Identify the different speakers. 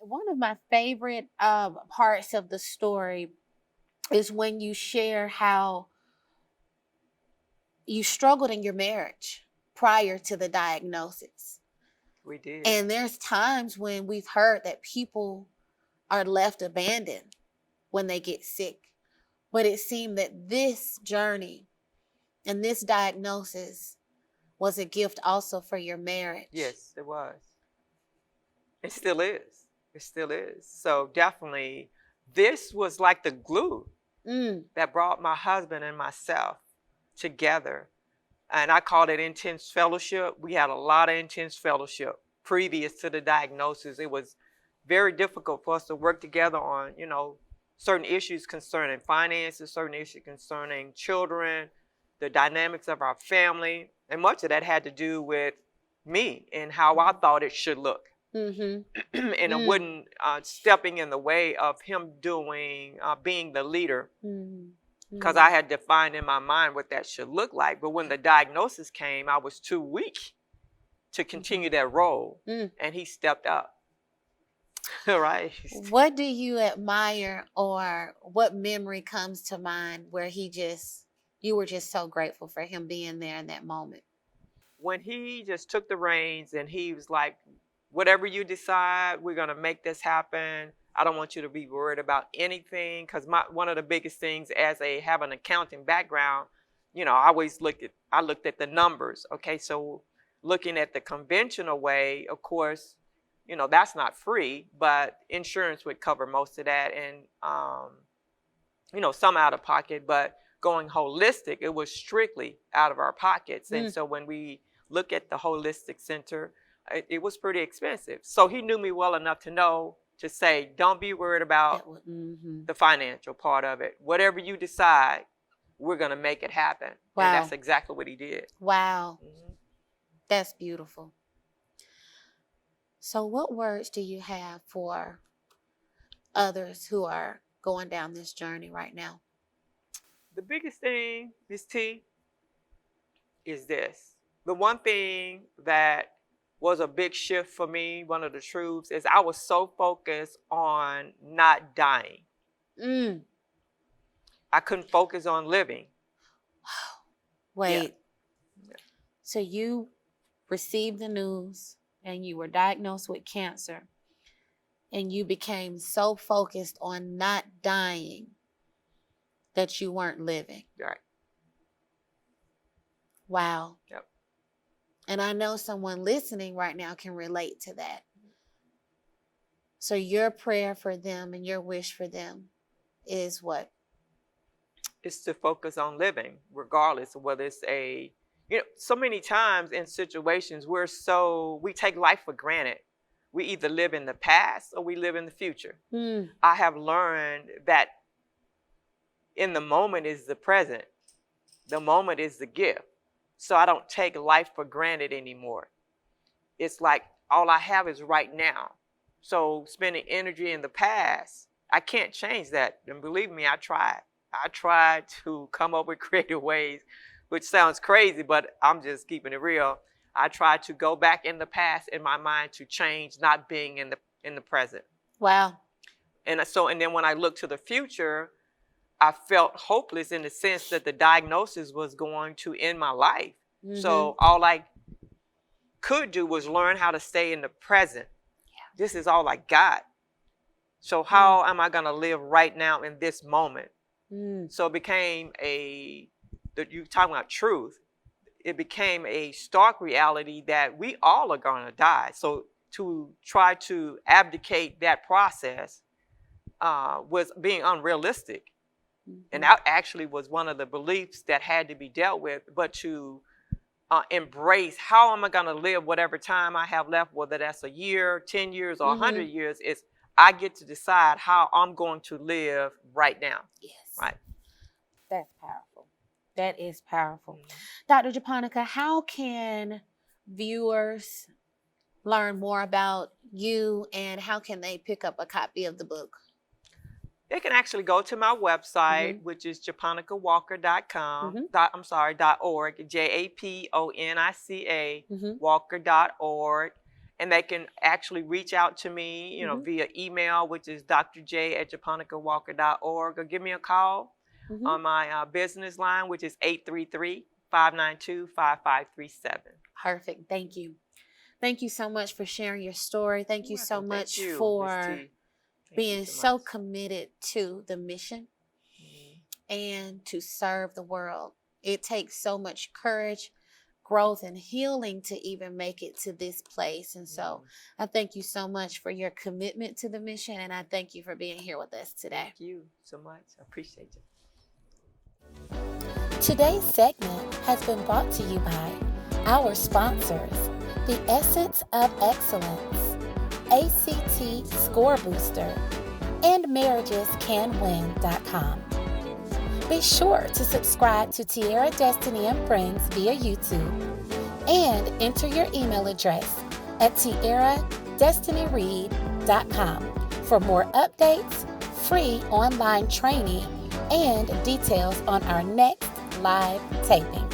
Speaker 1: one of my favorite parts of the story is when you share how you struggled in your marriage prior to the diagnosis.
Speaker 2: We did.
Speaker 1: And there's times when we've heard that people are left abandoned when they get sick. But it seemed that this journey and this diagnosis was a gift also for your marriage.
Speaker 2: Yes, it was. It still is. It still is. So definitely, this was like the glue that brought my husband and myself together. And I called it intense fellowship. We had a lot of intense fellowship previous to the diagnosis. It was very difficult for us to work together on, certain issues concerning finances, certain issues concerning children, the dynamics of our family. And much of that had to do with me and how I thought it should look. And it wouldn't stepping in the way of him being the leader, because I had defined in my mind what that should look like. But when the diagnosis came, I was too weak to continue that role, and he stepped up. Right.
Speaker 1: What do you admire, or what memory comes to mind where you were just so grateful for him being there in that moment?
Speaker 2: When he just took the reins and he was like, whatever you decide, we're going to make this happen. I don't want you to be worried about anything, because one of the biggest things as have an accounting background, I looked at the numbers. Okay, so looking at the conventional way, of course, that's not free, but insurance would cover most of that, and some out of pocket. But going holistic, it was strictly out of our pockets. And so when we look at the holistic center, it was pretty expensive. So he knew me well enough to know to say, don't be worried about the financial part of it. Whatever you decide, we're going to make it happen. Wow. And that's exactly what he did.
Speaker 1: Wow. That's beautiful. So what words do you have for others who are going down this journey right now?
Speaker 2: The biggest thing, Ms. T, is this. The one thing that was a big shift for me, one of the truths, is I was so focused on not dying. I couldn't focus on living.
Speaker 1: Wait. Yeah. So you received the news and you were diagnosed with cancer, and you became so focused on not dying that you weren't living.
Speaker 2: Right.
Speaker 1: Wow.
Speaker 2: Yep.
Speaker 1: And I know someone listening right now can relate to that. So your prayer for them and your wish for them is what?
Speaker 2: It's to focus on living, regardless of whether it's so many times in situations we take life for granted. We either live in the past or we live in the future. I have learned that in the moment is the present. The moment is the gift. So I don't take life for granted anymore. It's like all I have is right now. So spending energy in the past, I can't change that. And believe me, I tried. I tried to come up with creative ways, which sounds crazy, but I'm just keeping it real. I tried to go back in the past in my mind to change not being in the present.
Speaker 1: Wow.
Speaker 2: And then when I looked to the future, I felt hopeless in the sense that the diagnosis was going to end my life. So all I could do was learn how to stay in the present. Yeah. This is all I got. So how am I going to live right now in this moment? So it became you're talking about truth. It became a stark reality that we all are going to die. So to try to abdicate that process was being unrealistic. And that actually was one of the beliefs that had to be dealt with. But to embrace, how am I going to live whatever time I have left, whether that's a year, 10 years, or 100 years, is I get to decide how I'm going to live right now.
Speaker 1: Yes.
Speaker 2: Right.
Speaker 1: That's powerful. That is powerful. Dr. Japonica, how can viewers learn more about you, and how can they pick up a copy of the book?
Speaker 2: They can actually go to my website, which is japonicawalker.com. .org, JAPONICA, Walker.org. And they can actually reach out to me, you know,
Speaker 1: Mhm.
Speaker 2: via email, which is drj@japonicawalker.org, or give me a call
Speaker 1: Mhm.
Speaker 2: on my business line, which is 833-592-5537.
Speaker 1: Perfect. Thank you. Thank you so much for sharing your story. Thank
Speaker 2: You're
Speaker 1: you so
Speaker 2: welcome. Thank
Speaker 1: much
Speaker 2: you, Miss
Speaker 1: for
Speaker 2: T. Thank you
Speaker 1: being
Speaker 2: so much.
Speaker 1: so committed to the mission
Speaker 2: Mhm.
Speaker 1: and to serve the world. It takes so much courage, growth, and healing to even make it to this place. And so
Speaker 2: Mhm.
Speaker 1: I thank you so much for your commitment to the mission. And I thank you for being here with us today.
Speaker 2: Thank you so much. I appreciate you.
Speaker 1: Today's segment has been brought to you by our sponsors, The Essence of Excellence, ACT Score Booster, and MarriagesCanWin.com. Be sure to subscribe to Tierra Destiny and Friends via YouTube and enter your email address at TierraDestinyRead.com for more updates, free online training, and details on our next live taping.